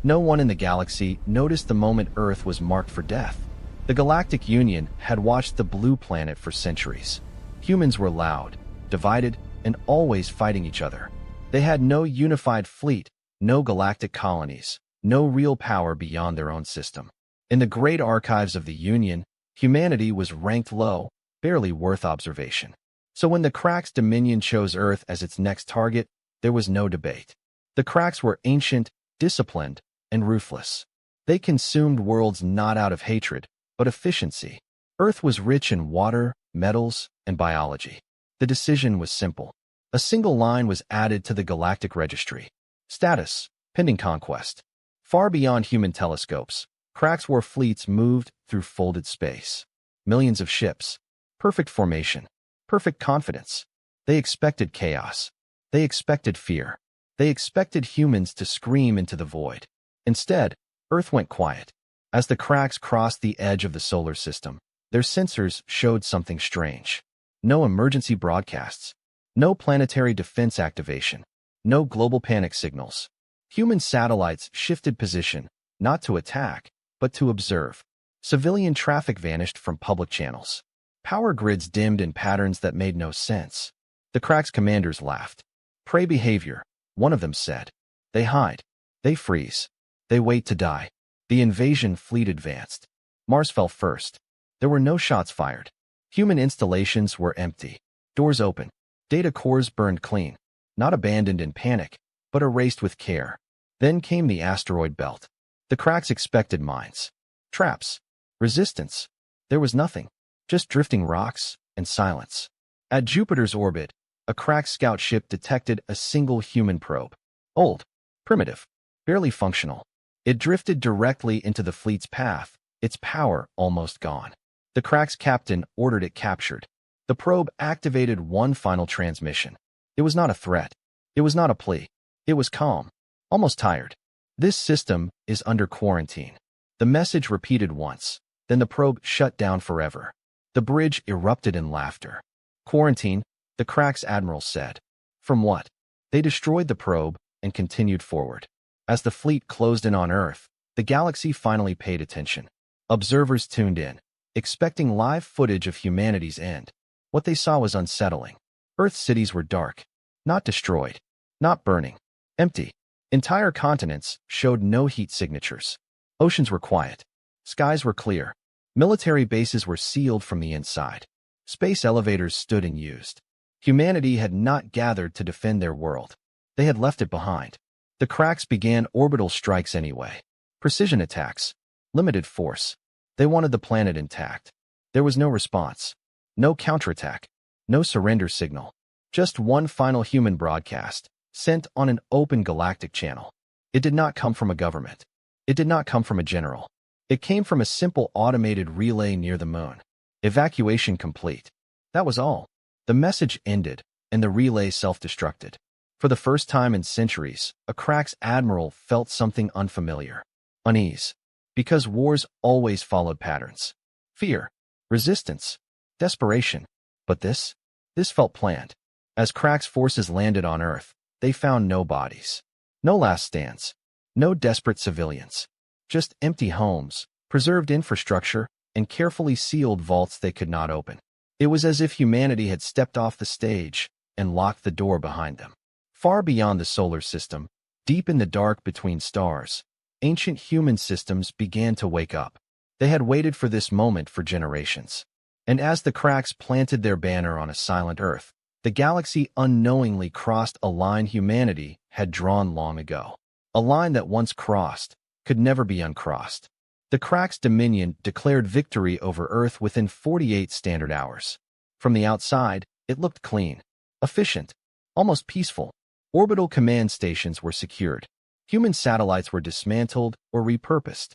No one in the galaxy noticed the moment Earth was marked for death. The Galactic Union had watched the blue planet for centuries. Humans were loud, divided, and always fighting each other. They had no unified fleet, no galactic colonies, no real power beyond their own system. In the great archives of the Union, humanity was ranked low, barely worth observation. So when the Cracks Dominion chose Earth as its next target, there was no debate. The Cracks were ancient, disciplined, and ruthless. They consumed worlds not out of hatred, but efficiency. Earth was rich in water, metals, and biology. The decision was simple. A single line was added to the galactic registry. Status: pending conquest. Far beyond human telescopes, Cracks war fleets moved through folded space. Millions of ships. Perfect formation. Perfect confidence. They expected chaos. They expected fear. They expected humans to scream into the void. Instead, Earth went quiet. As the Cracks crossed the edge of the solar system, their sensors showed something strange. No emergency broadcasts. No planetary defense activation. No global panic signals. Human satellites shifted position, not to attack, but to observe. Civilian traffic vanished from public channels. Power grids dimmed in patterns that made no sense. The Cracks commanders laughed. Prey behavior, one of them said. They hide. They freeze. They wait to die. The invasion fleet advanced. Mars fell first. There were no shots fired. Human installations were empty. Doors open. Data cores burned clean. Not abandoned in panic, but erased with care. Then came the asteroid belt. The Cracks expected mines. Traps. Resistance. There was nothing. Just drifting rocks and silence. At Jupiter's orbit, a Crack scout ship detected a single human probe. Old. Primitive. Barely functional. It drifted directly into the fleet's path, its power almost gone. The Cracks captain ordered it captured. The probe activated one final transmission. It was not a threat. It was not a plea. It was calm. Almost tired. This system is under quarantine. The message repeated once. Then the probe shut down forever. The bridge erupted in laughter. Quarantine, the Cracks admiral said. From what? They destroyed the probe and continued forward. As the fleet closed in on Earth, the galaxy finally paid attention. Observers tuned in, expecting live footage of humanity's end. What they saw was unsettling. Earth's cities were dark. Not destroyed. Not burning. Empty. Entire continents showed no heat signatures. Oceans were quiet. Skies were clear. Military bases were sealed from the inside. Space elevators stood unused. Humanity had not gathered to defend their world. They had left it behind. The Cracks began orbital strikes anyway. Precision attacks. Limited force. They wanted the planet intact. There was no response. No counterattack. No surrender signal. Just one final human broadcast, sent on an open galactic channel. It did not come from a government. It did not come from a general. It came from a simple automated relay near the moon. Evacuation complete. That was all. The message ended, and the relay self-destructed. For the first time in centuries, a Cracks admiral felt something unfamiliar. Unease. Because wars always followed patterns. Fear. Resistance. Desperation. But this felt planned. As Cracks forces landed on Earth, they found no bodies. No last stands. No desperate civilians. Just empty homes, preserved infrastructure, and carefully sealed vaults they could not open. It was as if humanity had stepped off the stage and locked the door behind them. Far beyond the solar system, deep in the dark between stars, ancient human systems began to wake up. They had waited for this moment for generations. And as the Cracks planted their banner on a silent Earth, the galaxy unknowingly crossed a line humanity had drawn long ago. A line that once crossed could never be uncrossed. The Cracks Dominion declared victory over Earth within 48 standard hours. From the outside, it looked clean, efficient, almost peaceful. Orbital command stations were secured. Human satellites were dismantled or repurposed.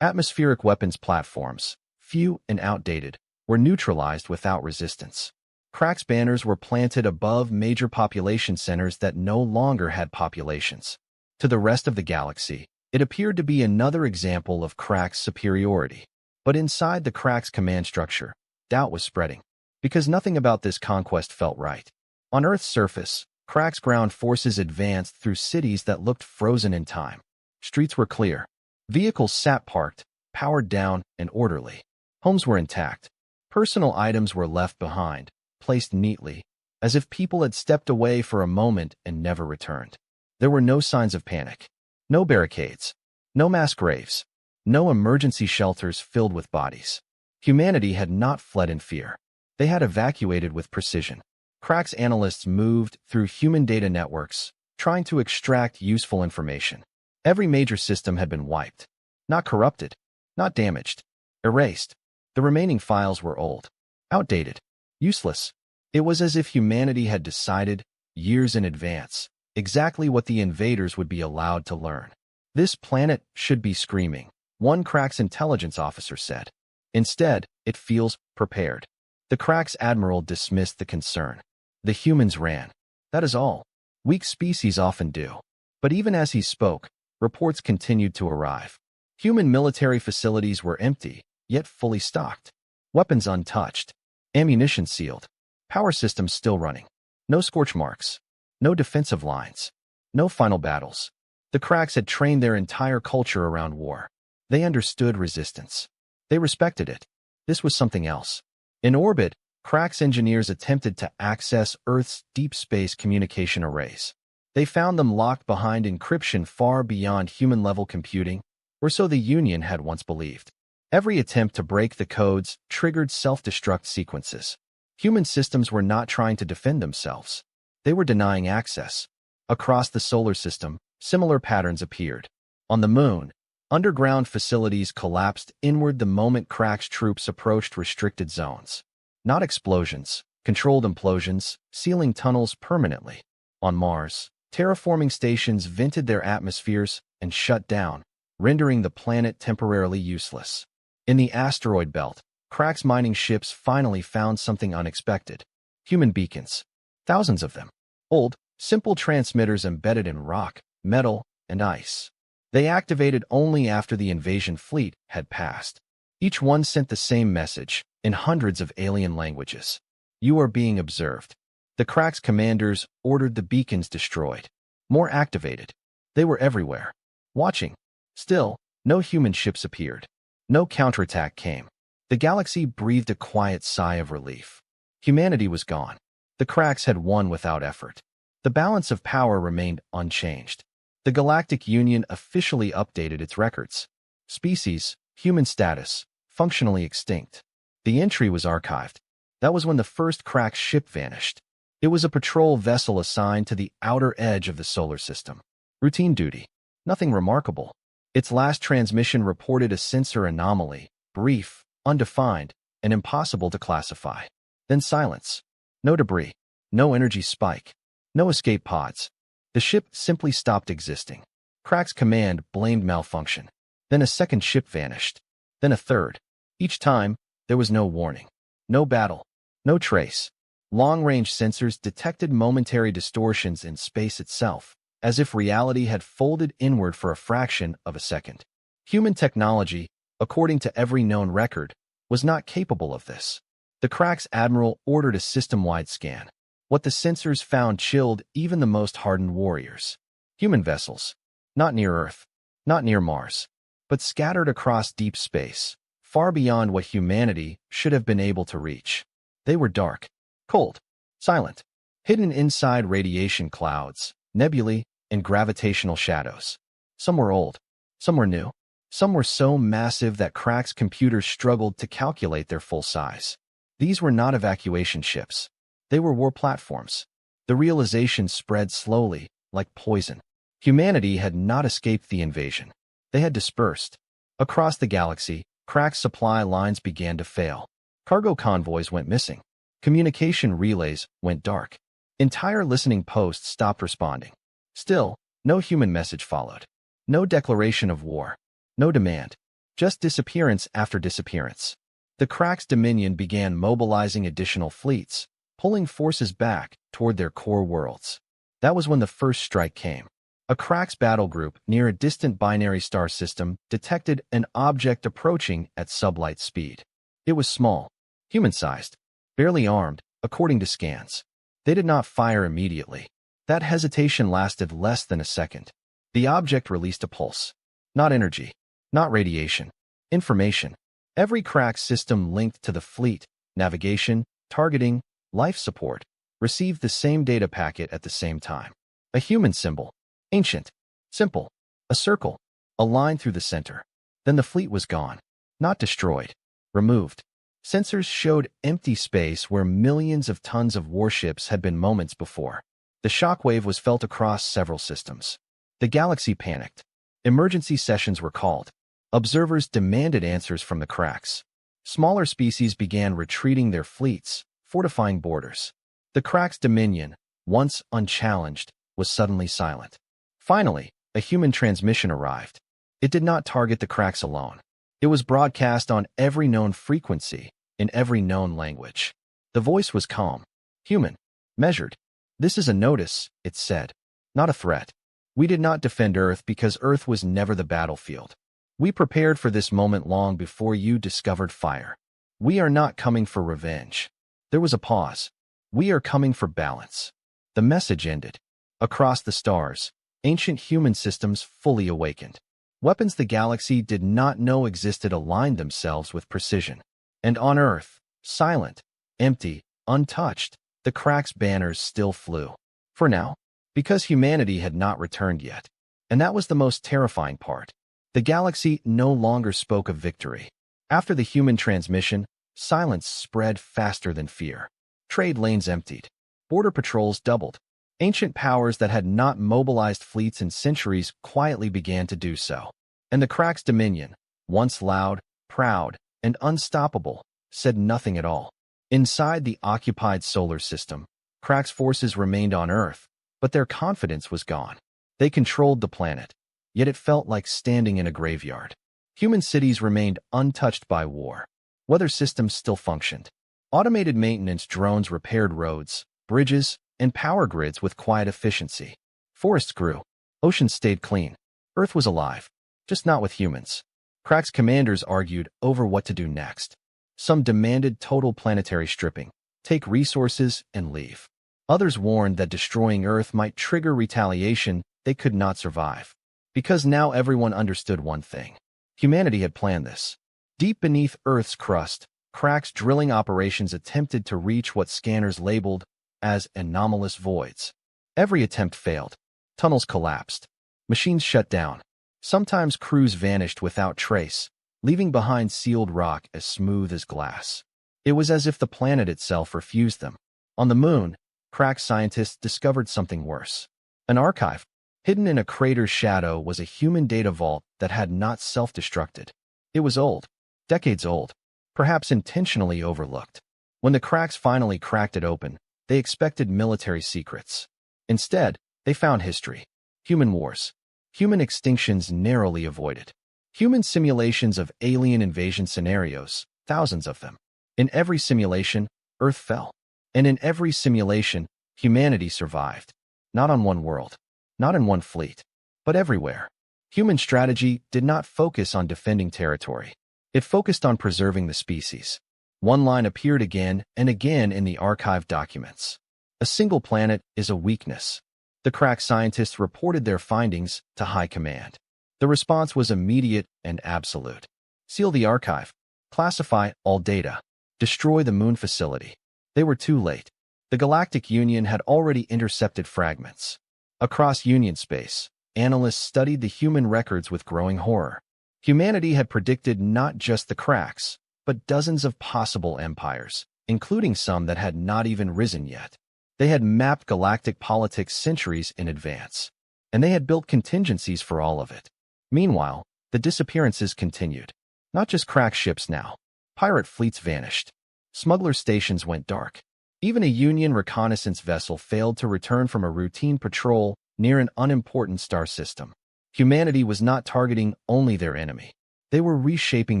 Atmospheric weapons platforms, few and outdated, were neutralized without resistance. Cracks banners were planted above major population centers that no longer had populations. To the rest of the galaxy, it appeared to be another example of Cracks' superiority. But inside the Cracks command structure, doubt was spreading. Because nothing about this conquest felt right. On Earth's surface, Cracks ground forces advanced through cities that looked frozen in time. Streets were clear. Vehicles sat parked, powered down, and orderly. Homes were intact. Personal items were left behind, placed neatly, as if people had stepped away for a moment and never returned. There were no signs of panic. No barricades. No mass graves. No emergency shelters filled with bodies. Humanity had not fled in fear. They had evacuated with precision. Cracks analysts moved through human data networks, trying to extract useful information. Every major system had been wiped. Not corrupted. Not damaged. Erased. The remaining files were old. Outdated. Useless. It was as if humanity had decided, years in advance, exactly what the invaders would be allowed to learn. This planet should be screaming, one Cracks intelligence officer said. Instead, it feels prepared. The Cracks admiral dismissed the concern. The humans ran. That is all. Weak species often do. But even as he spoke, reports continued to arrive. Human military facilities were empty, yet fully stocked. Weapons untouched. Ammunition sealed. Power systems still running. No scorch marks. No defensive lines. No final battles. The Cracks had trained their entire culture around war. They understood resistance. They respected it. This was something else. In orbit, Cracks engineers attempted to access Earth's deep space communication arrays. They found them locked behind encryption far beyond human-level computing, or so the Union had once believed. Every attempt to break the codes triggered self-destruct sequences. Human systems were not trying to defend themselves. They were denying access. Across the solar system, similar patterns appeared. On the Moon, underground facilities collapsed inward the moment Cracks troops approached restricted zones. Not explosions, controlled implosions, sealing tunnels permanently. On Mars, terraforming stations vented their atmospheres and shut down, rendering the planet temporarily useless. In the asteroid belt, Cracks mining ships finally found something unexpected. Human beacons. Thousands of them. Old, simple transmitters embedded in rock, metal, and ice. They activated only after the invasion fleet had passed. Each one sent the same message, in hundreds of alien languages. You are being observed. The Cracks commanders ordered the beacons destroyed. More activated. They were everywhere. Watching. Still, no human ships appeared. No counterattack came. The galaxy breathed a quiet sigh of relief. Humanity was gone. The Cracks had won without effort. The balance of power remained unchanged. The Galactic Union officially updated its records. Species, human status, functionally extinct. The entry was archived. That was when the first Cracks ship vanished. It was a patrol vessel assigned to the outer edge of the solar system. Routine duty. Nothing remarkable. Its last transmission reported a sensor anomaly, brief, undefined, and impossible to classify. Then silence. No debris. No energy spike. No escape pods. The ship simply stopped existing. Cracks command blamed malfunction. Then a second ship vanished. Then a third. Each time, there was no warning. No battle. No trace. Long-range sensors detected momentary distortions in space itself, as if reality had folded inward for a fraction of a second. Human technology, according to every known record, was not capable of this. The Cracks admiral ordered a system-wide scan. What the sensors found chilled even the most hardened warriors. Human vessels. Not near Earth. Not near Mars. But scattered across deep space, far beyond what humanity should have been able to reach. They were dark. Cold. Silent. Hidden inside radiation clouds, nebulae, and gravitational shadows. Some were old. Some were new. Some were so massive that Cracks computers struggled to calculate their full size. These were not evacuation ships. They were war platforms. The realization spread slowly, like poison. Humanity had not escaped the invasion. They had dispersed. Across the galaxy, Cracks supply lines began to fail. Cargo convoys went missing. Communication relays went dark. Entire listening posts stopped responding. Still, no human message followed. No declaration of war. No demand. Just disappearance after disappearance. The Cracks Dominion began mobilizing additional fleets, pulling forces back toward their core worlds. That was when the first strike came. A Cracks battle group near a distant binary star system detected an object approaching at sublight speed. It was small, human-sized, barely armed, according to scans. They did not fire immediately. That hesitation lasted less than a second. The object released a pulse. Not energy. Not radiation. Information. Every crack system linked to the fleet, navigation, targeting, life support, received the same data packet at the same time. A human symbol. Ancient. Simple. A circle. A line through the center. Then the fleet was gone. Not destroyed. Removed. Sensors showed empty space where millions of tons of warships had been moments before. The shockwave was felt across several systems. The galaxy panicked. Emergency sessions were called. Observers demanded answers from the cracks. Smaller species began retreating their fleets, fortifying borders. The cracks' dominion, once unchallenged, was suddenly silent. Finally, a human transmission arrived. It did not target the cracks alone. It was broadcast on every known frequency, in every known language. The voice was calm, human, measured. "This is a notice," it said, "not a threat. We did not defend Earth because Earth was never the battlefield. We prepared for this moment long before you discovered fire. We are not coming for revenge." There was a pause. "We are coming for balance." The message ended. Across the stars, ancient human systems fully awakened. Weapons the galaxy did not know existed aligned themselves with precision. And on Earth, silent, empty, untouched, the cracks' banners still flew. For now, because humanity had not returned yet. And that was the most terrifying part. The galaxy no longer spoke of victory. After the human transmission, silence spread faster than fear. Trade lanes emptied. Border patrols doubled. Ancient powers that had not mobilized fleets in centuries quietly began to do so. And the cracks' dominion, once loud, proud, and unstoppable, said nothing at all. Inside the occupied solar system, cracks' forces remained on Earth, but their confidence was gone. They controlled the planet, yet it felt like standing in a graveyard. Human cities remained untouched by war. Weather systems still functioned. Automated maintenance drones repaired roads, bridges, and power grids with quiet efficiency. Forests grew. Oceans stayed clean. Earth was alive, just not with humans. Cracks commanders argued over what to do next. Some demanded total planetary stripping, take resources, and leave. Others warned that destroying Earth might trigger retaliation they could not survive. Because now everyone understood one thing. Humanity had planned this. Deep beneath Earth's crust, cracks drilling operations attempted to reach what scanners labeled as anomalous voids. Every attempt failed. Tunnels collapsed. Machines shut down. Sometimes crews vanished without trace, leaving behind sealed rock as smooth as glass. It was as if the planet itself refused them. On the moon, crack scientists discovered something worse. An archive. Hidden in a crater's shadow was a human data vault that had not self-destructed. It was old, decades old, perhaps intentionally overlooked. When the cracks finally cracked it open, they expected military secrets. Instead, they found history. Human wars. Human extinctions narrowly avoided. Human simulations of alien invasion scenarios, thousands of them. In every simulation, Earth fell. And in every simulation, humanity survived. Not on one world, not in one fleet, but everywhere. Human strategy did not focus on defending territory. It focused on preserving the species. One line appeared again and again in the archived documents. A single planet is a weakness. The crack scientists reported their findings to high command. The response was immediate and absolute. Seal the archive. Classify all data. Destroy the moon facility. They were too late. The Galactic Union had already intercepted fragments. Across Union space, analysts studied the human records with growing horror. Humanity had predicted not just the cracks, but dozens of possible empires, including some that had not even risen yet. They had mapped galactic politics centuries in advance, and they had built contingencies for all of it. Meanwhile, the disappearances continued. Not just crack ships now. Pirate fleets vanished. Smuggler stations went dark. Even a Union reconnaissance vessel failed to return from a routine patrol near an unimportant star system. Humanity was not targeting only their enemy. They were reshaping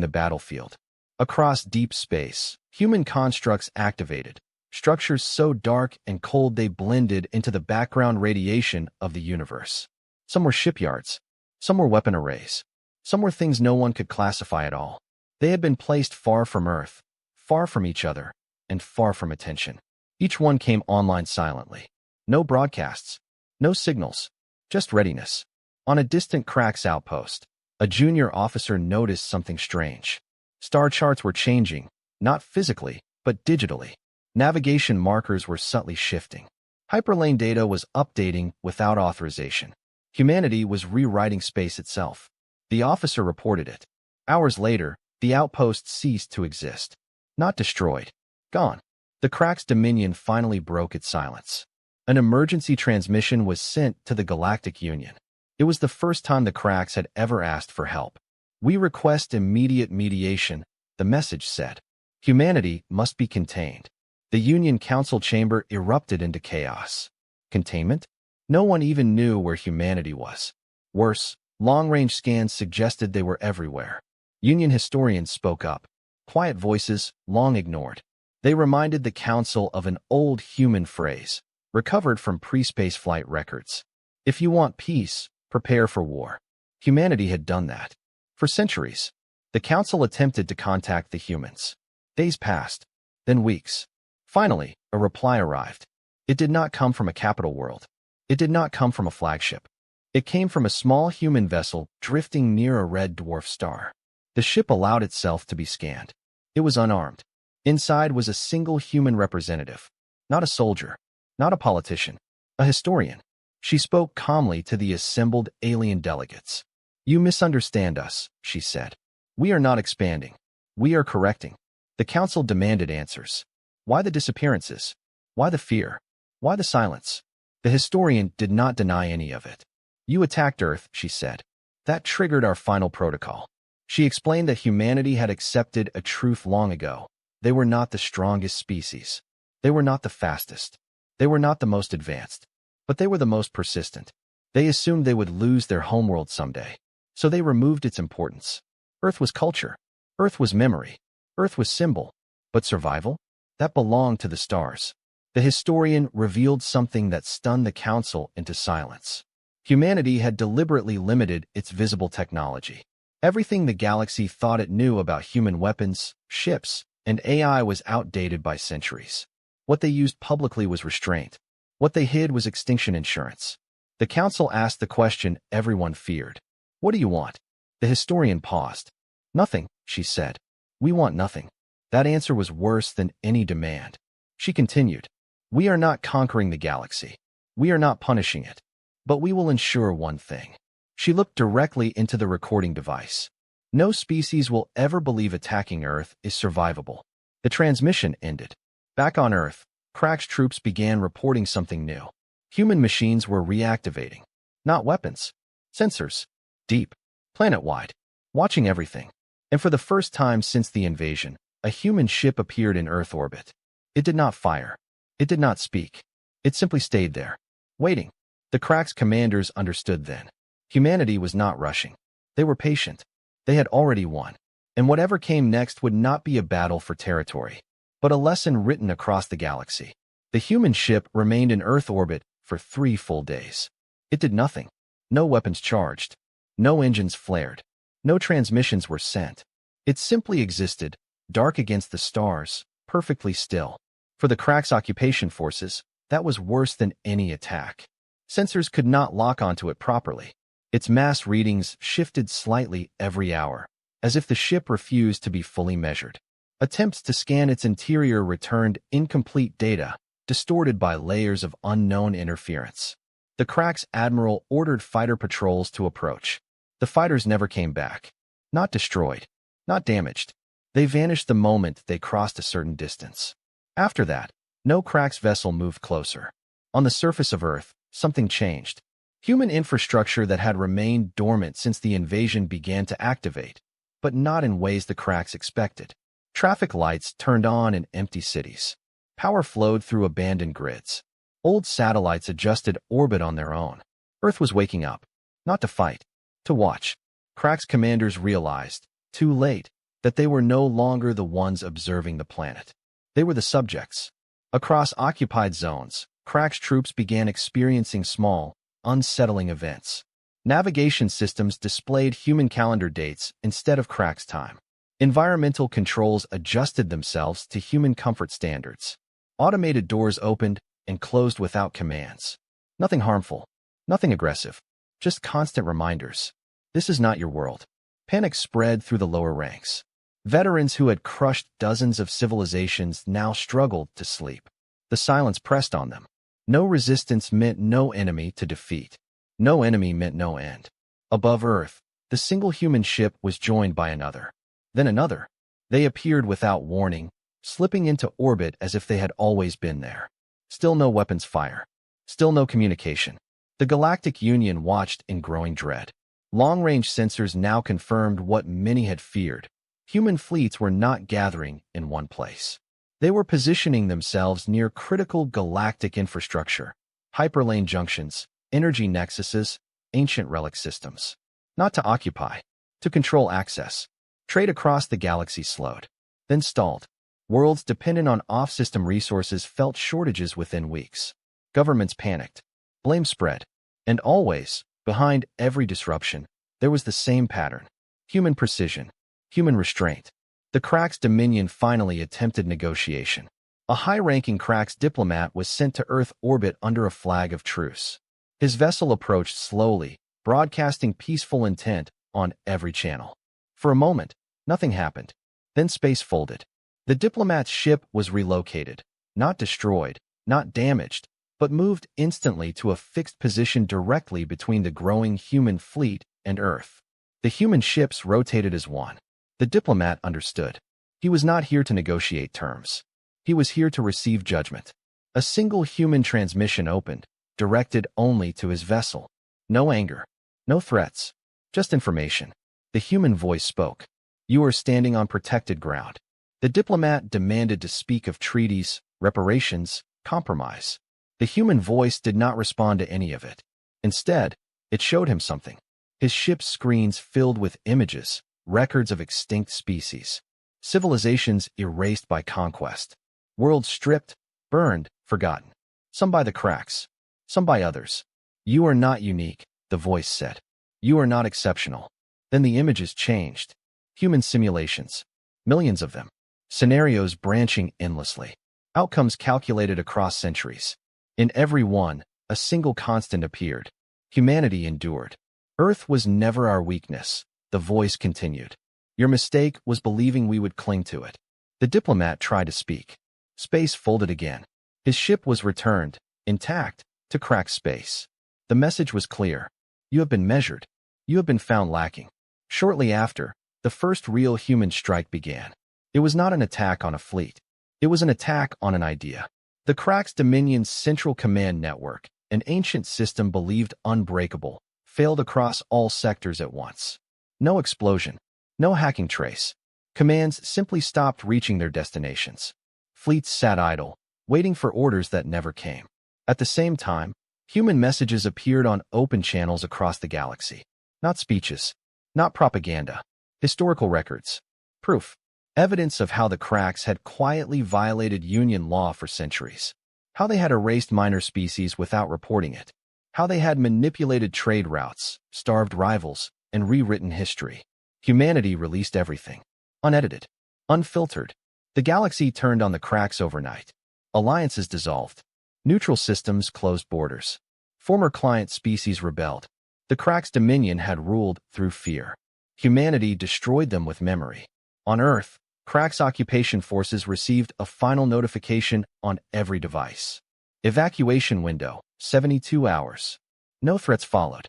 the battlefield. Across deep space, human constructs activated, structures so dark and cold they blended into the background radiation of the universe. Some were shipyards. Some were weapon arrays. Some were things no one could classify at all. They had been placed far from Earth, far from each other, and far from attention. Each one came online silently. No broadcasts, no signals, just readiness. On a distant cracks outpost, A junior officer noticed something strange. Star charts were changing, not physically, but digitally. Navigation markers were subtly shifting. Hyperlane data was updating without authorization. Humanity was rewriting space itself. The officer reported it. Hours later, the outpost ceased to exist. Not destroyed. Gone. The Crack's dominion finally broke its silence. An emergency transmission was sent to the Galactic Union. It was the first time the Cracks had ever asked for help. "We request immediate mediation," the message said. Humanity must be contained. The Union Council chamber erupted into chaos. Containment? No one even knew where humanity was. Worse, long-range scans suggested they were everywhere. Union historians spoke up. Quiet voices, long ignored. They reminded the Council of an old human phrase, recovered from pre-space flight records. If you want peace, prepare for war. Humanity had done that. For centuries, the Council attempted to contact the humans. Days passed, then weeks. Finally, a reply arrived. It did not come from a capital world. It did not come from a flagship. It came from a small human vessel drifting near a red dwarf star. The ship allowed itself to be scanned. It was unarmed. Inside was a single human representative. Not a soldier. Not a politician. A historian. She spoke calmly to the assembled alien delegates. "You misunderstand us," she said. "We are not expanding. We are correcting." The Council demanded answers. Why the disappearances? Why the fear? Why the silence? The historian did not deny any of it. "You attacked Earth," she said. "That triggered our final protocol." She explained that humanity had accepted a truth long ago. They were not the strongest species. They were not the fastest. They were not the most advanced. But they were the most persistent. They assumed they would lose their homeworld someday. So they removed its importance. Earth was culture. Earth was memory. Earth was symbol. But survival? That belonged to the stars. The historian revealed something that stunned the Council into silence. Humanity had deliberately limited its visible technology. Everything the galaxy thought it knew about human weapons, ships, and AI was outdated by centuries. What they used publicly was restraint. What they hid was extinction insurance. The Council asked the question everyone feared. "What do you want?" The historian paused. "Nothing," she said. "We want nothing." That answer was worse than any demand. She continued. "We are not conquering the galaxy. We are not punishing it. But we will ensure one thing." She looked directly into the recording device. "No species will ever believe attacking Earth is survivable." The transmission ended. Back on Earth, Crack's troops began reporting something new. Human machines were reactivating. Not weapons. Sensors. Deep. Planet-wide. Watching everything. And for the first time since the invasion, a human ship appeared in Earth orbit. It did not fire. It did not speak. It simply stayed there, waiting. The Crack's commanders understood then. Humanity was not rushing. They were patient. They had already won. And whatever came next would not be a battle for territory, but a lesson written across the galaxy. The human ship remained in Earth orbit for 3 full days. It did nothing. No weapons charged. No engines flared. No transmissions were sent. It simply existed, dark against the stars, perfectly still. For the Crack's occupation forces, that was worse than any attack. Sensors could not lock onto it properly. Its mass readings shifted slightly every hour, as if the ship refused to be fully measured. Attempts to scan its interior returned incomplete data, distorted by layers of unknown interference. The Crack's admiral ordered fighter patrols to approach. The fighters never came back. Not destroyed. Not damaged. They vanished the moment they crossed a certain distance. After that, no Crack's vessel moved closer. On the surface of Earth, something changed. Human infrastructure that had remained dormant since the invasion began to activate, but not in ways the Cracks expected. Traffic lights turned on in empty cities. Power flowed through abandoned grids. Old satellites adjusted orbit on their own. Earth was waking up, not to fight, to watch. Cracks commanders realized, too late, that they were no longer the ones observing the planet. They were the subjects. Across occupied zones, Cracks troops began experiencing small, unsettling events. Navigation systems displayed human calendar dates instead of Cracks time. Environmental controls adjusted themselves to human comfort standards. Automated doors opened and closed without commands. Nothing harmful, nothing aggressive, just constant reminders. This is not your world. Panic spread through the lower ranks. Veterans who had crushed dozens of civilizations now struggled to sleep. The silence pressed on them. No resistance meant no enemy to defeat. No enemy meant no end. Above Earth, the single human ship was joined by another. Then another. They appeared without warning, slipping into orbit as if they had always been there. Still no weapons fire. Still no communication. The Galactic Union watched in growing dread. Long-range sensors now confirmed what many had feared. Human fleets were not gathering in one place. They were positioning themselves near critical galactic infrastructure, hyperlane junctions, energy nexuses, ancient relic systems. Not to occupy, to control access. Trade across the galaxy slowed, then stalled. Worlds dependent on off-system resources felt shortages within weeks. Governments panicked. Blame spread. And always, behind every disruption, there was the same pattern. Human precision. Human restraint. The Krax Dominion finally attempted negotiation. A high-ranking Krax diplomat was sent to Earth orbit under a flag of truce. His vessel approached slowly, broadcasting peaceful intent on every channel. For a moment, nothing happened. Then space folded. The diplomat's ship was relocated, not destroyed, not damaged, but moved instantly to a fixed position directly between the growing human fleet and Earth. The human ships rotated as one. The diplomat understood. He was not here to negotiate terms. He was here to receive judgment. A single human transmission opened, directed only to his vessel. No anger, no threats, just information. The human voice spoke. You are standing on protected ground. The diplomat demanded to speak of treaties, reparations, compromise. The human voice did not respond to any of it. Instead, it showed him something. His ship's screens filled with images, records of extinct species. Civilizations erased by conquest. Worlds stripped, burned, forgotten. Some by the Krax, some by others. You are not unique, the voice said. You are not exceptional. Then the images changed. Human simulations. Millions of them. Scenarios branching endlessly. Outcomes calculated across centuries. In every one, a single constant appeared. Humanity endured. Earth was never our weakness, the voice continued. Your mistake was believing we would cling to it. The diplomat tried to speak. Space folded again. His ship was returned, intact, to Krax space. The message was clear. You have been measured. You have been found lacking. Shortly after, the first real human strike began. It was not an attack on a fleet. It was an attack on an idea. The Krax Dominion's Central Command Network, an ancient system believed unbreakable, failed across all sectors at once. No explosion. No hacking trace. Commands simply stopped reaching their destinations. Fleets sat idle, waiting for orders that never came. At the same time, human messages appeared on open channels across the galaxy. Not speeches. Not propaganda. Historical records. Proof. Evidence of how the Krax had quietly violated Union law for centuries. How they had erased minor species without reporting it. How they had manipulated trade routes, starved rivals, and rewritten history. Humanity released everything. Unedited. Unfiltered. The galaxy turned on the Krax overnight. Alliances dissolved. Neutral systems closed borders. Former client species rebelled. The Krax Dominion had ruled through fear. Humanity destroyed them with memory. On Earth, Krax occupation forces received a final notification on every device. Evacuation window, 72 hours. No threats followed.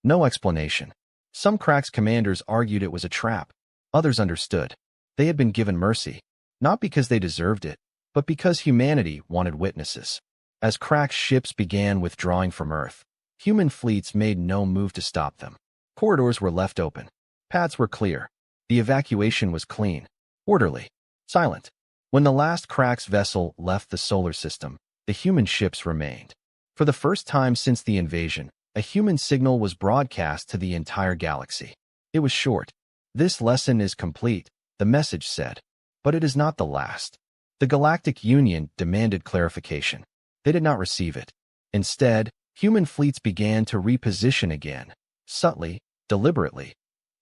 No explanation. Some Krax commanders argued it was a trap. Others understood. They had been given mercy, not because they deserved it, but because humanity wanted witnesses. As Krax ships began withdrawing from Earth, human fleets made no move to stop them. Corridors were left open. Paths were clear. The evacuation was clean, orderly, silent. When the last Krax vessel left the solar system, the human ships remained. For the first time since the invasion, a human signal was broadcast to the entire galaxy. It was short. This lesson is complete, the message said. But it is not the last. The Galactic Union demanded clarification. They did not receive it. Instead, human fleets began to reposition again, subtly, deliberately,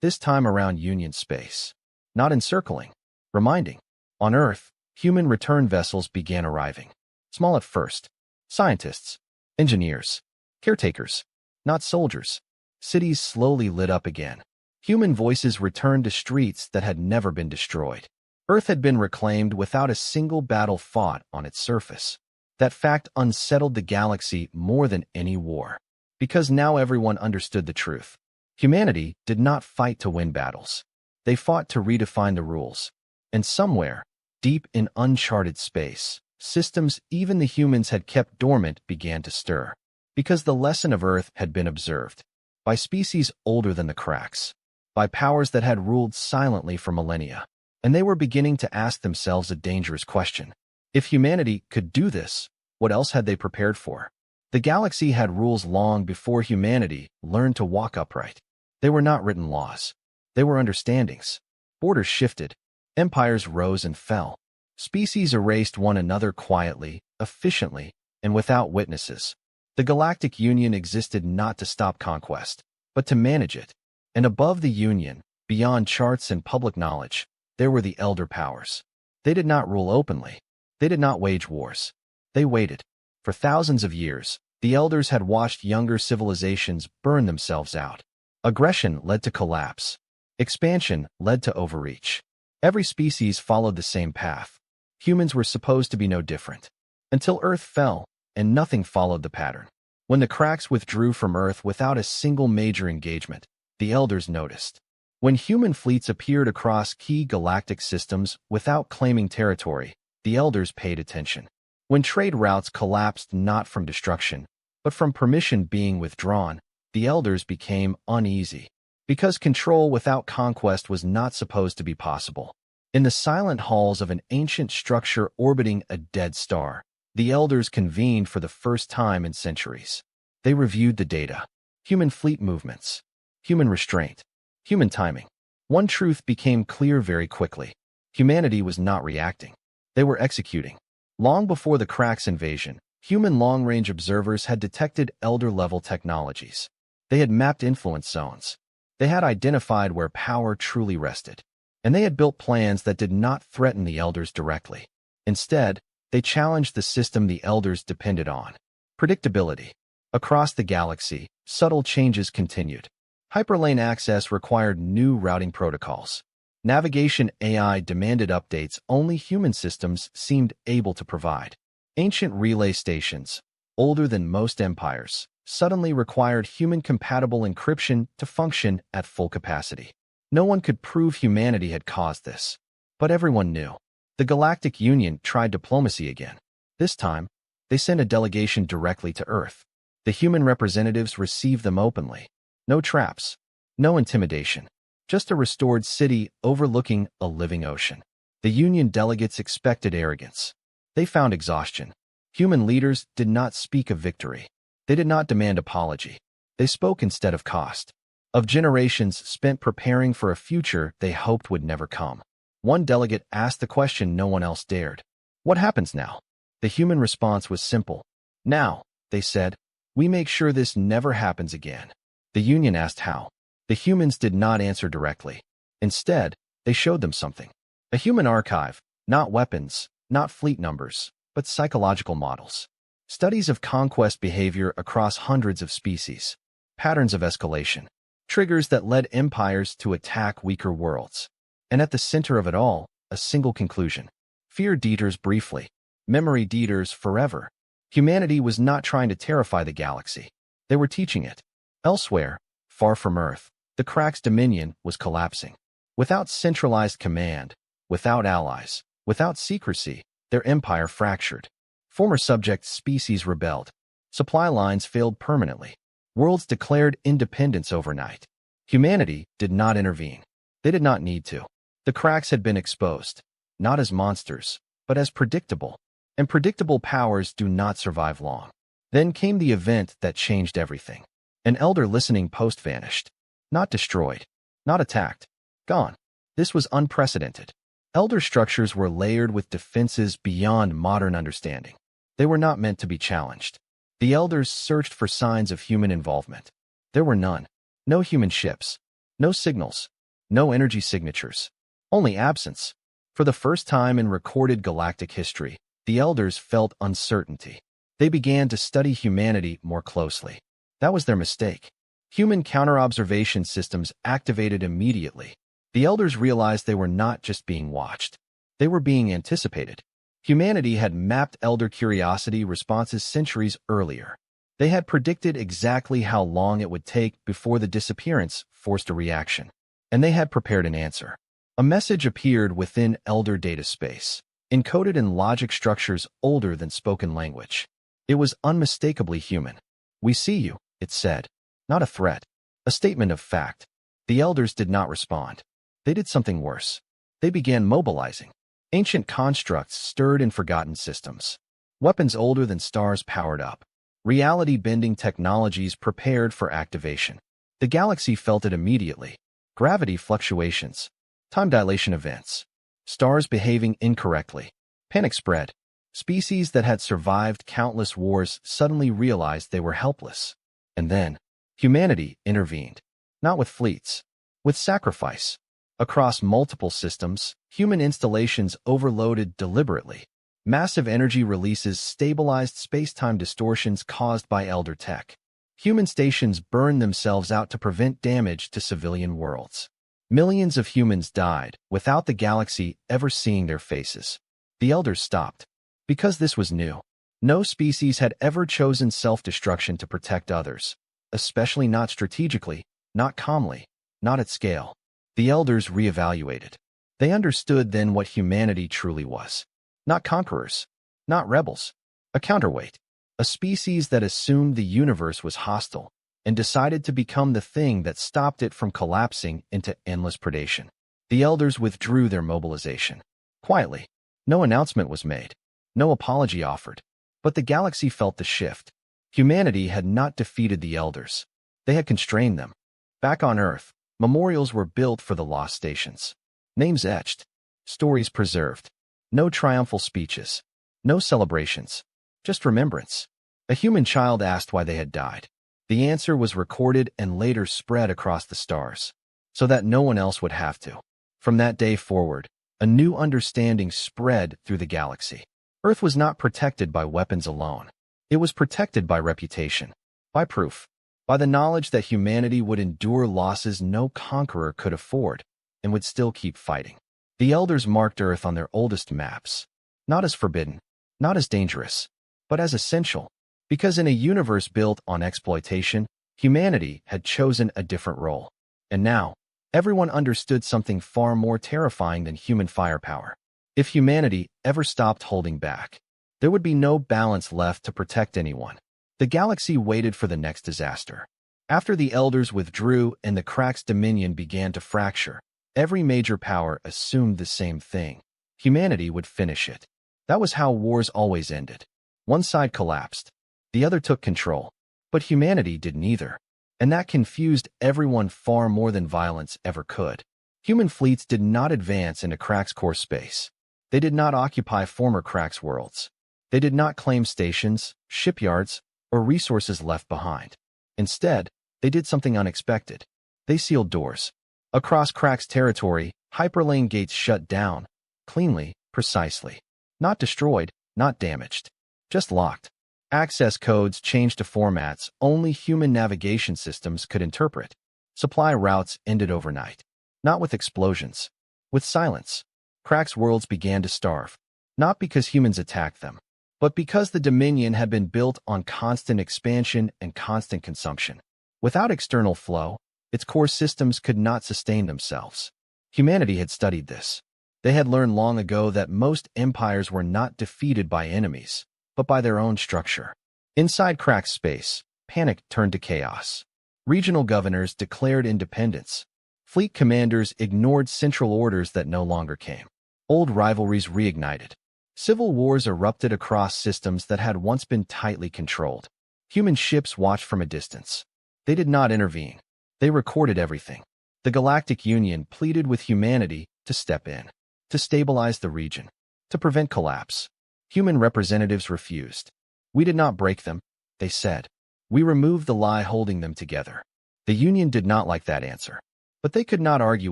this time around Union space. Not encircling, reminding. On Earth, human return vessels began arriving. Small at first. Scientists, engineers, caretakers, not soldiers. Cities slowly lit up again. Human voices returned to streets that had never been destroyed. Earth had been reclaimed without a single battle fought on its surface. That fact unsettled the galaxy more than any war. Because now everyone understood the truth. Humanity did not fight to win battles. They fought to redefine the rules. And somewhere, deep in uncharted space, systems even the humans had kept dormant began to stir. Because the lesson of Earth had been observed. By species older than the cracks. By powers that had ruled silently for millennia. And they were beginning to ask themselves a dangerous question. If humanity could do this, what else had they prepared for? The galaxy had rules long before humanity learned to walk upright. They were not written laws. They were understandings. Borders shifted. Empires rose and fell. Species erased one another quietly, efficiently, and without witnesses. The Galactic Union existed not to stop conquest, but to manage it. And above the Union, beyond charts and public knowledge, there were the Elder Powers. They did not rule openly. They did not wage wars. They waited. For thousands of years, the Elders had watched younger civilizations burn themselves out. Aggression led to collapse. Expansion led to overreach. Every species followed the same path. Humans were supposed to be no different. Until Earth fell, and nothing followed the pattern. When the cracks withdrew from Earth without a single major engagement, the Elders noticed. When human fleets appeared across key galactic systems without claiming territory, the Elders paid attention. When trade routes collapsed not from destruction, but from permission being withdrawn, the Elders became uneasy. Because control without conquest was not supposed to be possible. In the silent halls of an ancient structure orbiting a dead star, the Elders convened for the first time in centuries. They reviewed the data. Human fleet movements. Human restraint. Human timing. One truth became clear very quickly. Humanity was not reacting. They were executing. Long before the Cracks invasion, human long-range observers had detected Elder-level technologies. They had mapped influence zones. They had identified where power truly rested. And they had built plans that did not threaten the Elders directly. Instead, they challenged the system the Elders depended on. Predictability. Across the galaxy, subtle changes continued. Hyperlane access required new routing protocols. Navigation AI demanded updates only human systems seemed able to provide. Ancient relay stations, older than most empires, suddenly required human-compatible encryption to function at full capacity. No one could prove humanity had caused this. But everyone knew. The Galactic Union tried diplomacy again. This time, they sent a delegation directly to Earth. The human representatives received them openly. No traps. No intimidation. Just a restored city overlooking a living ocean. The Union delegates expected arrogance. They found exhaustion. Human leaders did not speak of victory. They did not demand apology. They spoke instead of cost. Of generations spent preparing for a future they hoped would never come. One delegate asked the question no one else dared. What happens now? The human response was simple. Now, they said, we make sure this never happens again. The Union asked how. The humans did not answer directly. Instead, they showed them something. A human archive, not weapons, not fleet numbers, but psychological models. Studies of conquest behavior across hundreds of species. Patterns of escalation. Triggers that led empires to attack weaker worlds. And at the center of it all, a single conclusion. Fear deters briefly. Memory deters forever. Humanity was not trying to terrify the galaxy. They were teaching it. Elsewhere, far from Earth, the Cracks' dominion was collapsing. Without centralized command, without allies, without secrecy, their empire fractured. Former subject species rebelled. Supply lines failed permanently. Worlds declared independence overnight. Humanity did not intervene. They did not need to. The Cracks had been exposed, not as monsters, but as predictable. And predictable powers do not survive long. Then came the event that changed everything. An Elder listening post vanished. Not destroyed. Not attacked. Gone. This was unprecedented. Elder structures were layered with defenses beyond modern understanding. They were not meant to be challenged. The Elders searched for signs of human involvement. There were none. No human ships. No signals. No energy signatures. Only absence. For the first time in recorded galactic history, the Elders felt uncertainty. They began to study humanity more closely. That was their mistake. Human counter-observation systems activated immediately. The elders realized they were not just being watched. They were being anticipated. Humanity had mapped elder curiosity responses centuries earlier. They had predicted exactly how long it would take before the disappearance forced a reaction. And they had prepared an answer. A message appeared within elder data space, encoded in logic structures older than spoken language. It was unmistakably human. "We see you," it said. Not a threat, a statement of fact. The elders did not respond. They did something worse. They began mobilizing. Ancient constructs stirred in forgotten systems. Weapons older than stars powered up. Reality-bending technologies prepared for activation. The galaxy felt it immediately. Gravity fluctuations, time dilation events, stars behaving incorrectly. Panic spread. Species that had survived countless wars suddenly realized they were helpless. And then, humanity intervened. Not with fleets, with sacrifice. Across multiple systems, human installations overloaded deliberately. Massive energy releases stabilized space-time distortions caused by elder tech. Human stations burned themselves out to prevent damage to civilian worlds. Millions of humans died without the galaxy ever seeing their faces. The elders stopped. Because this was new. No species had ever chosen self-destruction to protect others, especially not strategically, not calmly, not at scale. The elders reevaluated. They understood then what humanity truly was. Not conquerors, not rebels. A counterweight. A species that assumed the universe was hostile and decided to become the thing that stopped it from collapsing into endless predation. The elders withdrew their mobilization. Quietly. No announcement was made. No apology offered. But the galaxy felt the shift. Humanity had not defeated the elders. They had constrained them. Back on Earth, memorials were built for the lost stations. Names etched. Stories preserved. No triumphal speeches. No celebrations. Just remembrance. A human child asked why they had died. The answer was recorded and later spread across the stars, so that no one else would have to. From that day forward, a new understanding spread through the galaxy. Earth was not protected by weapons alone. It was protected by reputation, by proof, by the knowledge that humanity would endure losses no conqueror could afford and would still keep fighting. The elders marked Earth on their oldest maps, not as forbidden, not as dangerous, but as essential, because in a universe built on exploitation, humanity had chosen a different role. And now, everyone understood something far more terrifying than human firepower. If humanity ever stopped holding back, there would be no balance left to protect anyone. The galaxy waited for the next disaster. After the elders withdrew and the Crack's dominion began to fracture, every major power assumed the same thing. Humanity would finish it. That was how wars always ended. One side collapsed. The other took control. But humanity did neither. And that confused everyone far more than violence ever could. Human fleets did not advance into Crack's core space. They did not occupy former Crack's worlds. They did not claim stations, shipyards, or resources left behind. Instead, they did something unexpected. They sealed doors. Across Crack's territory, hyperlane gates shut down, cleanly, precisely. Not destroyed, not damaged. Just locked. Access codes changed to formats only human navigation systems could interpret. Supply routes ended overnight. Not with explosions. With silence. Crack's worlds began to starve. Not because humans attacked them, but because the Dominion had been built on constant expansion and constant consumption. Without external flow, its core systems could not sustain themselves. Humanity had studied this. They had learned long ago that most empires were not defeated by enemies, but by their own structure. Inside Crack's space, panic turned to chaos. Regional governors declared independence. Fleet commanders ignored central orders that no longer came. Old rivalries reignited. Civil wars erupted across systems that had once been tightly controlled. Human ships watched from a distance. They did not intervene. They recorded everything. The Galactic Union pleaded with humanity to step in, to stabilize the region, to prevent collapse. Human representatives refused. We did not break them, they said. We removed the lie holding them together. The Union did not like that answer, but they could not argue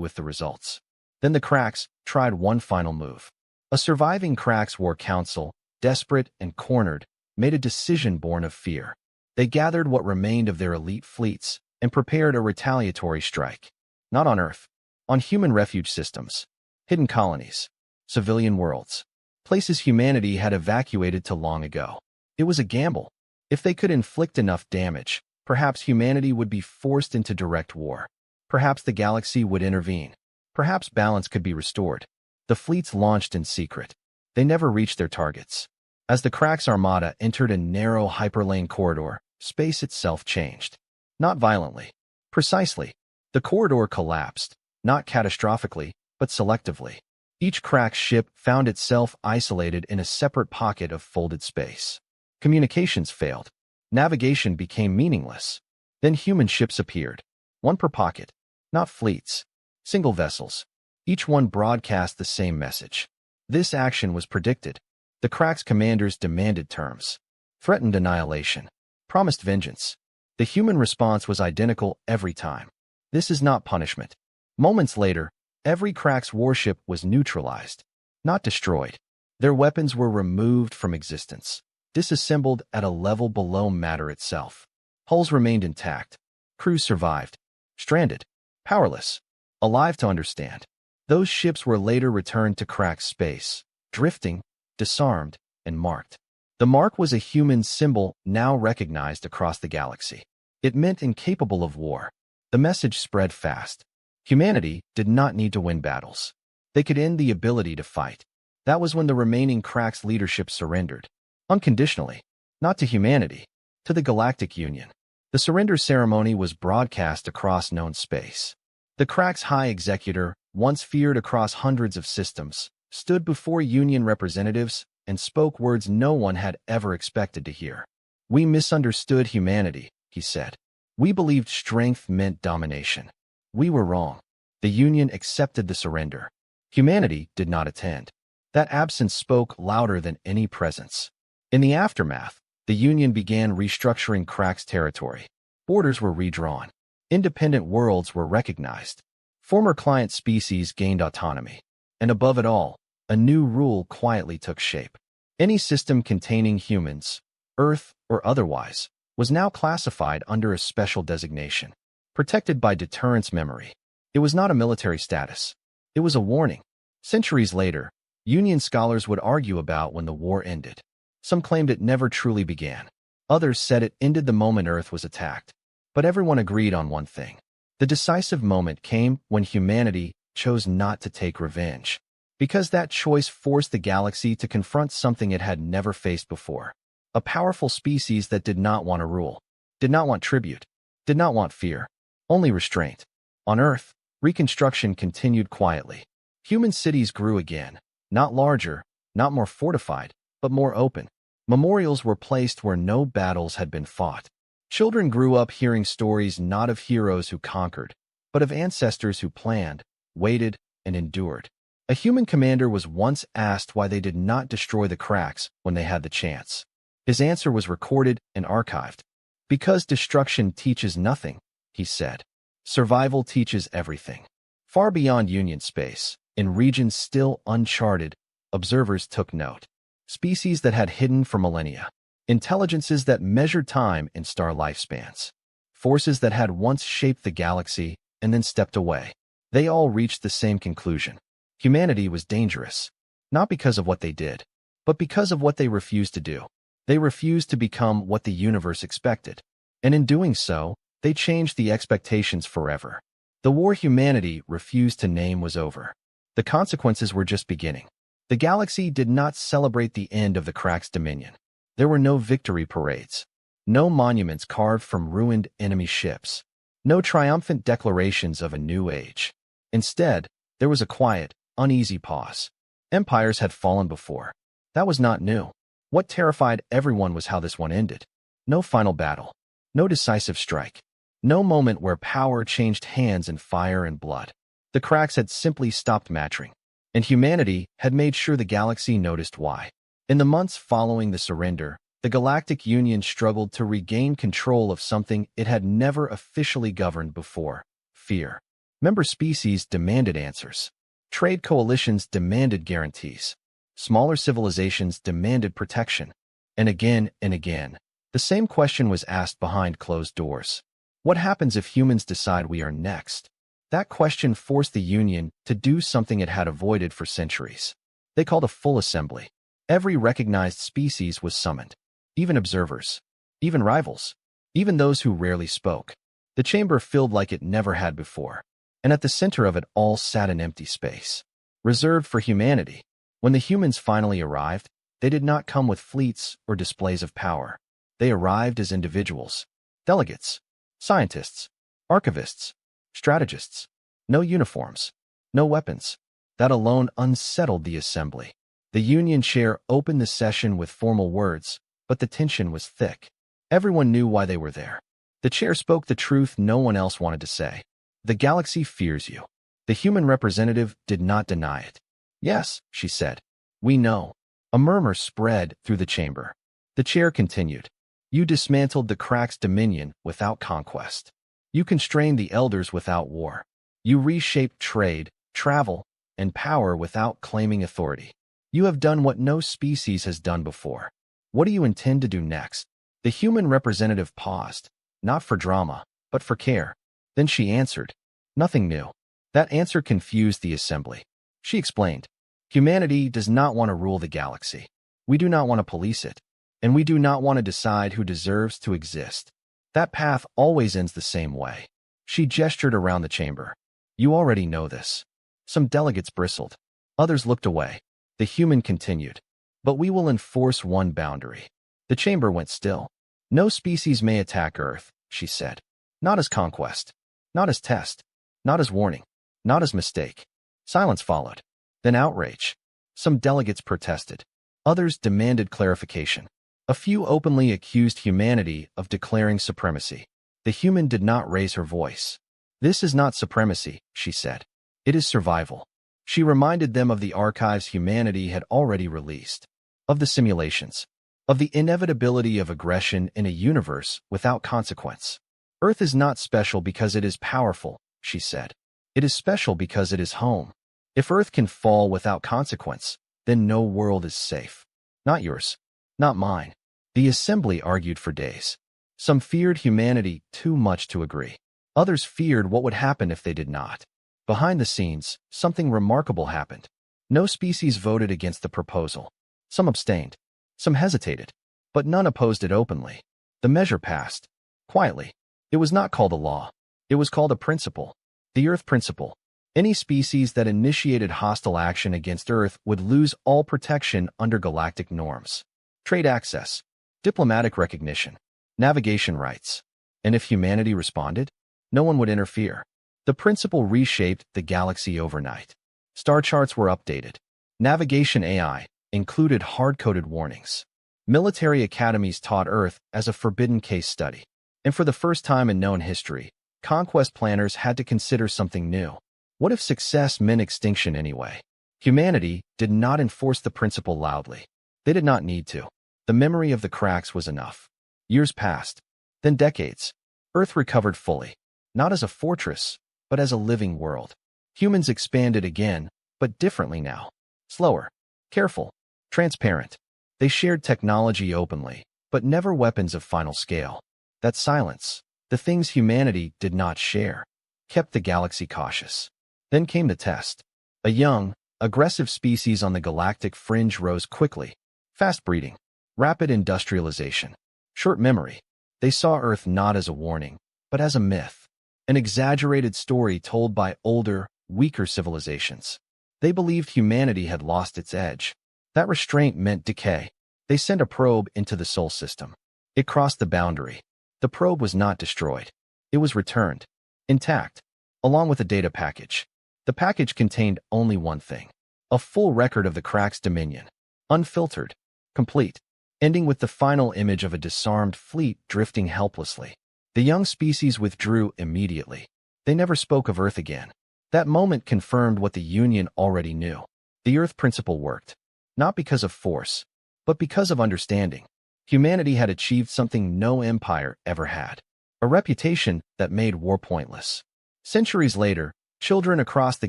with the results. Then the Cracks tried one final move. A surviving Cracks War Council, desperate and cornered, made a decision born of fear. They gathered what remained of their elite fleets, and prepared a retaliatory strike. Not on Earth, on human refuge systems, hidden colonies, civilian worlds, places humanity had evacuated to long ago. It was a gamble. If they could inflict enough damage, perhaps humanity would be forced into direct war. Perhaps the galaxy would intervene. Perhaps balance could be restored. The fleets launched in secret. They never reached their targets. As the Krax Armada entered a narrow hyperlane corridor, space itself changed. Not violently. Precisely. The corridor collapsed, not catastrophically, but selectively. Each Krax ship found itself isolated in a separate pocket of folded space. Communications failed. Navigation became meaningless. Then human ships appeared. One per pocket. Not fleets. Single vessels. Each one broadcast the same message. This action was predicted. The Krax commanders demanded terms. Threatened annihilation. Promised vengeance. The human response was identical every time. This is not punishment. Moments later, every Krax warship was neutralized. Not destroyed. Their weapons were removed from existence. Disassembled at a level below matter itself. Hulls remained intact. Crews survived. Stranded. Powerless. Alive to understand. Those ships were later returned to Krax space, drifting, disarmed, and marked. The mark was a human symbol now recognized across the galaxy. It meant incapable of war. The message spread fast. Humanity did not need to win battles. They could end the ability to fight. That was when the remaining Krax leadership surrendered. Unconditionally. Not to humanity. To the Galactic Union. The surrender ceremony was broadcast across known space. The Krax High Executor, once feared across hundreds of systems, stood before Union representatives and spoke words no one had ever expected to hear. "We misunderstood humanity," he said. "We believed strength meant domination. We were wrong." The Union accepted the surrender. Humanity did not attend. That absence spoke louder than any presence. In the aftermath, the Union began restructuring Krax territory. Borders were redrawn. Independent worlds were recognized. Former client species gained autonomy. And above it all, a new rule quietly took shape. Any system containing humans, Earth or otherwise, was now classified under a special designation, protected by deterrence memory. It was not a military status. It was a warning. Centuries later, Union scholars would argue about when the war ended. Some claimed it never truly began. Others said it ended the moment Earth was attacked. But everyone agreed on one thing. The decisive moment came when humanity chose not to take revenge. Because that choice forced the galaxy to confront something it had never faced before. A powerful species that did not want to rule, did not want tribute, did not want fear, only restraint. On Earth, reconstruction continued quietly. Human cities grew again, not larger, not more fortified, but more open. Memorials were placed where no battles had been fought. Children grew up hearing stories not of heroes who conquered, but of ancestors who planned, waited, and endured. A human commander was once asked why they did not destroy the Krax when they had the chance. His answer was recorded and archived. "Because destruction teaches nothing," he said. "Survival teaches everything." Far beyond Union space, in regions still uncharted, observers took note. Species that had hidden for millennia. Intelligences that measured time in star lifespans. Forces that had once shaped the galaxy and then stepped away. They all reached the same conclusion. Humanity was dangerous. Not because of what they did, but because of what they refused to do. They refused to become what the universe expected. And in doing so, they changed the expectations forever. The war humanity refused to name was over. The consequences were just beginning. The galaxy did not celebrate the end of the Krax dominion. There were no victory parades. No monuments carved from ruined enemy ships. No triumphant declarations of a new age. Instead, there was a quiet, uneasy pause. Empires had fallen before. That was not new. What terrified everyone was how this one ended. No final battle. No decisive strike. No moment where power changed hands in fire and blood. The Krax had simply stopped mattering. And humanity had made sure the galaxy noticed why. In the months following the surrender, the Galactic Union struggled to regain control of something it had never officially governed before: fear. Member species demanded answers. Trade coalitions demanded guarantees. Smaller civilizations demanded protection. And again, the same question was asked behind closed doors. What happens if humans decide we are next? That question forced the Union to do something it had avoided for centuries. They called a full assembly. Every recognized species was summoned. Even observers. Even rivals. Even those who rarely spoke. The chamber filled like it never had before. And at the center of it all sat an empty space, reserved for humanity. When the humans finally arrived, they did not come with fleets or displays of power. They arrived as individuals. Delegates. Scientists. Archivists. Strategists. No uniforms. No weapons. That alone unsettled the assembly. The Union chair opened the session with formal words, but the tension was thick. Everyone knew why they were there. The chair spoke the truth no one else wanted to say. The galaxy fears you. The human representative did not deny it. Yes, she said. We know. A murmur spread through the chamber. The chair continued. You dismantled the Crack's dominion without conquest. You constrained the elders without war. You reshaped trade, travel, and power without claiming authority. You have done what no species has done before. What do you intend to do next? The human representative paused, not for drama, but for care. Then she answered, nothing new. That answer confused the assembly. She explained, humanity does not want to rule the galaxy. We do not want to police it. And we do not want to decide who deserves to exist. That path always ends the same way. She gestured around the chamber. You already know this. Some delegates bristled. Others looked away. The human continued. But we will enforce one boundary. The chamber went still. No species may attack Earth, she said. Not as conquest. Not as test. Not as warning. Not as mistake. Silence followed. Then outrage. Some delegates protested. Others demanded clarification. A few openly accused humanity of declaring supremacy. The human did not raise her voice. This is not supremacy, she said. It is survival. She reminded them of the archives humanity had already released, of the simulations, of the inevitability of aggression in a universe without consequence. Earth is not special because it is powerful, she said. It is special because it is home. If Earth can fall without consequence, then no world is safe. Not yours. Not mine. The assembly argued for days. Some feared humanity too much to agree. Others feared what would happen if they did not. Behind the scenes, something remarkable happened. No species voted against the proposal. Some abstained. Some hesitated. But none opposed it openly. The measure passed. Quietly. It was not called a law. It was called a principle. The Earth Principle. Any species that initiated hostile action against Earth would lose all protection under galactic norms. Trade access. Diplomatic recognition. Navigation rights. And if humanity responded, no one would interfere. The principle reshaped the galaxy overnight. Star charts were updated. Navigation AI included hard-coded warnings. Military academies taught Earth as a forbidden case study. And for the first time in known history, conquest planners had to consider something new. What if success meant extinction anyway? Humanity did not enforce the principle loudly. They did not need to. The memory of the cracks was enough. Years passed. Then decades. Earth recovered fully. Not as a fortress, but as a living world. Humans expanded again, but differently now. Slower. Careful. Transparent. They shared technology openly, but never weapons of final scale. That silence, the things humanity did not share, kept the galaxy cautious. Then came the test. A young, aggressive species on the galactic fringe rose quickly. Fast breeding. Rapid industrialization. Short memory. They saw Earth not as a warning, but as a myth. An exaggerated story told by older, weaker civilizations. They believed humanity had lost its edge. That restraint meant decay. They sent a probe into the Sol system. It crossed the boundary. The probe was not destroyed. It was returned. Intact. Along with a data package. The package contained only one thing. A full record of the Crack's dominion. Unfiltered. Complete. Ending with the final image of a disarmed fleet drifting helplessly. The young species withdrew immediately. They never spoke of Earth again. That moment confirmed what the Union already knew. The Earth Principle worked. Not because of force, but because of understanding. Humanity had achieved something no empire ever had. A reputation that made war pointless. Centuries later, children across the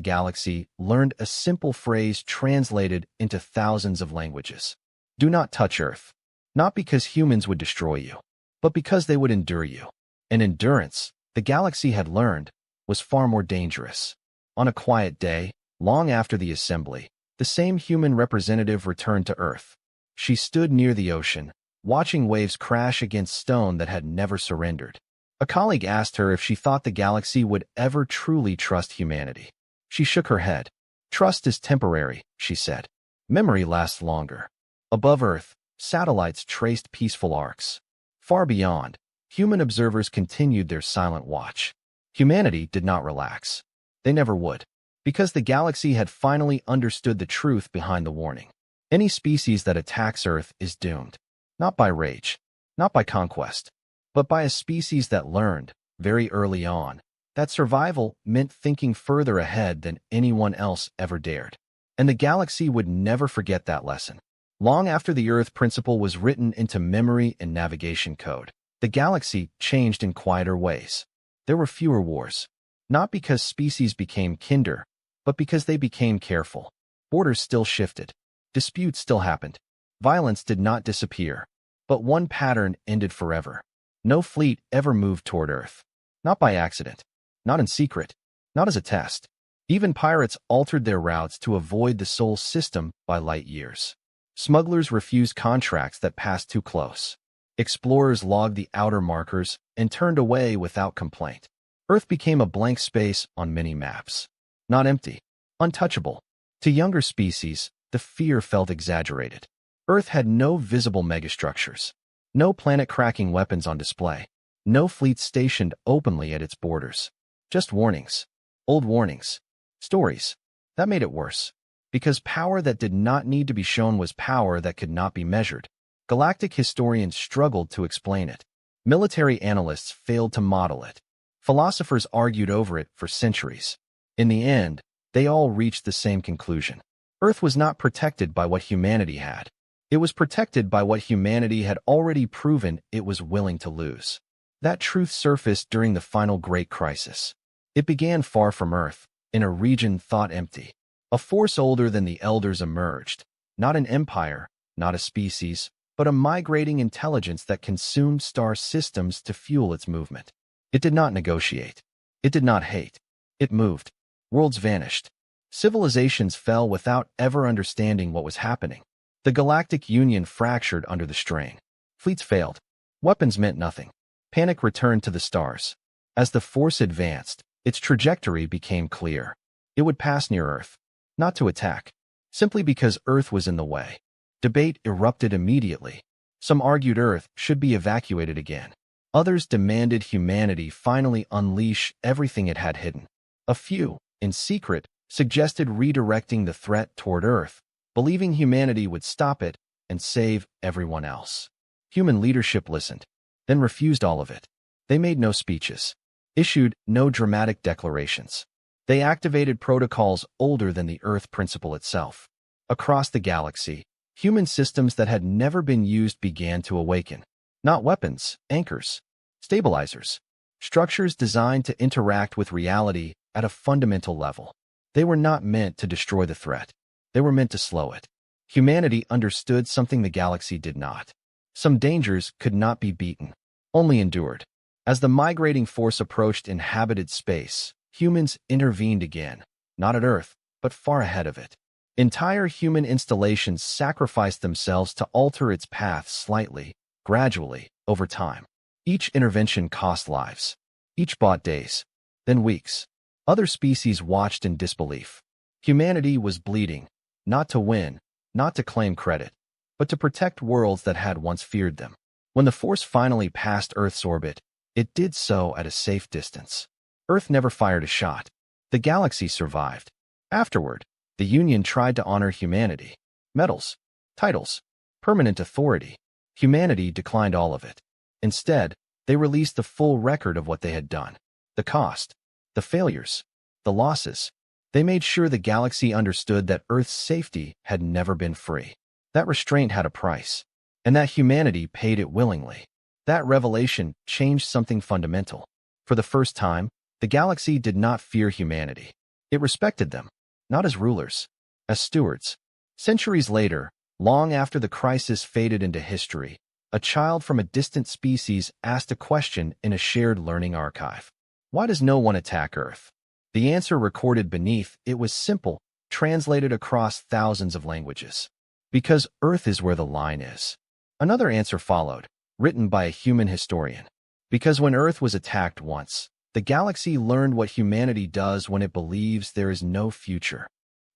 galaxy learned a simple phrase translated into thousands of languages. Do not touch Earth. Not because humans would destroy you, but because they would endure you. And endurance, the galaxy had learned, was far more dangerous. On a quiet day, long after the assembly, the same human representative returned to Earth. She stood near the ocean, watching waves crash against stone that had never surrendered. A colleague asked her if she thought the galaxy would ever truly trust humanity. She shook her head. "Trust is temporary," she said. "Memory lasts longer." Above Earth, satellites traced peaceful arcs. Far beyond, human observers continued their silent watch. Humanity did not relax. They never would, because the galaxy had finally understood the truth behind the warning. Any species that attacks Earth is doomed. Not by rage, not by conquest, but by a species that learned, very early on, that survival meant thinking further ahead than anyone else ever dared. And the galaxy would never forget that lesson. Long after the Earth principle was written into memory and navigation code, the galaxy changed in quieter ways. There were fewer wars, not because species became kinder, but because they became careful. Borders still shifted. Disputes still happened. Violence did not disappear. But one pattern ended forever. No fleet ever moved toward Earth. Not by accident. Not in secret. Not as a test. Even pirates altered their routes to avoid the Sol system by light years. Smugglers refused contracts that passed too close. Explorers logged the outer markers and turned away without complaint. Earth became a blank space on many maps. Not empty. Untouchable. To younger species, the fear felt exaggerated. Earth had no visible megastructures. No planet-cracking weapons on display. No fleets stationed openly at its borders. Just warnings. Old warnings. Stories. That made it worse. Because power that did not need to be shown was power that could not be measured. Galactic historians struggled to explain it. Military analysts failed to model it. Philosophers argued over it for centuries. In the end, they all reached the same conclusion. Earth was not protected by what humanity had. It was protected by what humanity had already proven it was willing to lose. That truth surfaced during the final Great Crisis. It began far from Earth, in a region thought empty. A force older than the Elders emerged. Not an empire, not a species, but a migrating intelligence that consumed star systems to fuel its movement. It did not negotiate. It did not hate. It moved. Worlds vanished. Civilizations fell without ever understanding what was happening. The Galactic Union fractured under the strain. Fleets failed. Weapons meant nothing. Panic returned to the stars. As the force advanced, its trajectory became clear. It would pass near Earth. Not to attack, simply because Earth was in the way. Debate erupted immediately. Some argued Earth should be evacuated again. Others demanded humanity finally unleash everything it had hidden. A few, in secret, suggested redirecting the threat toward Earth, believing humanity would stop it and save everyone else. Human leadership listened, then refused all of it. They made no speeches, issued no dramatic declarations. They activated protocols older than the Earth principle itself. Across the galaxy, human systems that had never been used began to awaken. Not weapons, anchors, stabilizers, structures designed to interact with reality at a fundamental level. They were not meant to destroy the threat. They were meant to slow it. Humanity understood something the galaxy did not. Some dangers could not be beaten, only endured. As the migrating force approached inhabited space, humans intervened again, not at Earth, but far ahead of it. Entire human installations sacrificed themselves to alter its path slightly, gradually, over time. Each intervention cost lives. Each bought days, then weeks. Other species watched in disbelief. Humanity was bleeding, not to win, not to claim credit, but to protect worlds that had once feared them. When the force finally passed Earth's orbit, it did so at a safe distance. Earth never fired a shot. The galaxy survived. Afterward, the Union tried to honor humanity. Medals, titles, permanent authority. Humanity declined all of it. Instead, they released the full record of what they had done. The cost, the failures, the losses. They made sure the galaxy understood that Earth's safety had never been free. That restraint had a price, and that humanity paid it willingly. That revelation changed something fundamental. For the first time, the galaxy did not fear humanity. It respected them, not as rulers, as stewards. Centuries later, long after the crisis faded into history, a child from a distant species asked a question in a shared learning archive. Why does no one attack Earth? The answer recorded beneath it was simple, translated across thousands of languages. Because Earth is where the line is. Another answer followed, written by a human historian. Because when Earth was attacked once, the galaxy learned what humanity does when it believes there is no future.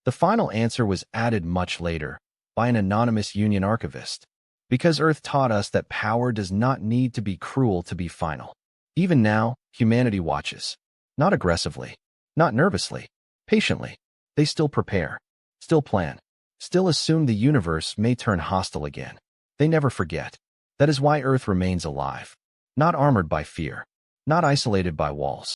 The final answer was added much later, by an anonymous Union archivist. Because Earth taught us that power does not need to be cruel to be final. Even now, humanity watches. Not aggressively, not nervously, patiently. They still prepare, still plan, still assume the universe may turn hostile again. They never forget. That is why Earth remains alive. Not armored by fear, not isolated by walls.